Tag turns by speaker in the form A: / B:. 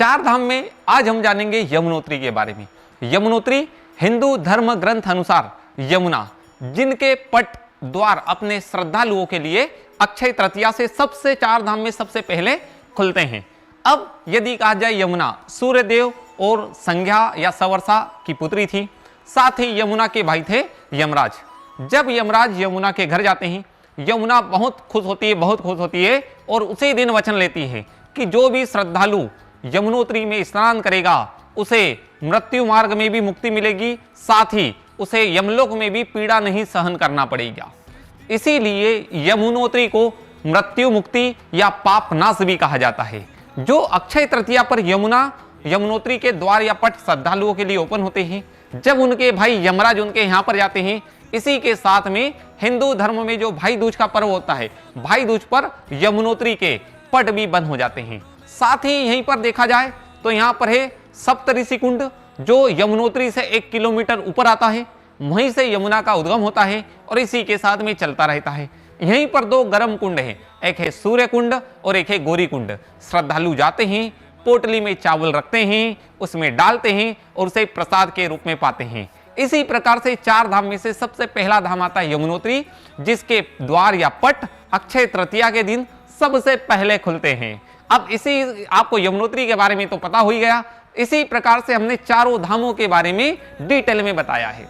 A: चार धाम में आज हम जानेंगे यमुनोत्री के बारे में। यमुनोत्री हिंदू धर्म ग्रंथ अनुसार यमुना, जिनके पट द्वार अपने श्रद्धालुओं के लिए अक्षय तृतीया से सबसे चार धाम में सबसे पहले खुलते हैं। अब यदि कहा जाए, यमुना सूर्यदेव और संज्ञा या सवर्षा की पुत्री थी, साथ ही यमुना के भाई थे यमराज। जब यमराज यमुना के घर जाते हैं, यमुना बहुत खुश होती है और उसी दिन वचन लेती है कि जो भी श्रद्धालु यमुनोत्री में स्नान करेगा उसे मृत्यु मार्ग में भी मुक्ति मिलेगी, साथ ही उसे यमलोक में भी पीड़ा नहीं सहन करना पड़ेगा। इसीलिए यमुनोत्री को मृत्यु मुक्ति या पाप नाश भी कहा जाता है। जो अक्षय तृतीया पर यमुनोत्री के द्वार या पट श्रद्धालुओं के लिए ओपन होते हैं, जब उनके भाई यमराज उनके यहाँ पर जाते हैं, इसी के साथ में हिंदू धर्म में जो भाई दूज का पर्व होता है, भाई दूज पर यमुनोत्री के पट भी बंद हो जाते हैं। साथ ही यहीं पर देखा जाए तो यहाँ पर है सप्तऋषि कुंड, जो यमुनोत्री से 1 किलोमीटर ऊपर आता है। वहीं से यमुना का उद्गम होता है और इसी के साथ में चलता रहता है। यहीं पर 2 गर्म कुंड हैं, एक है सूर्य कुंड और एक है गौरी कुंड। श्रद्धालु जाते हैं, पोटली में चावल रखते हैं, उसमें डालते हैं और उसे प्रसाद के रूप में पाते हैं। इसी प्रकार से चार धाम में से सबसे पहला धाम आता है यमुनोत्री, जिसके द्वार या पट अक्षय तृतीया के दिन सबसे पहले खुलते हैं। अब इसी आपको यमुनोत्री के बारे में तो पता हो ही गया। इसी प्रकार से हमने चारों धामों के बारे में डिटेल में बताया है।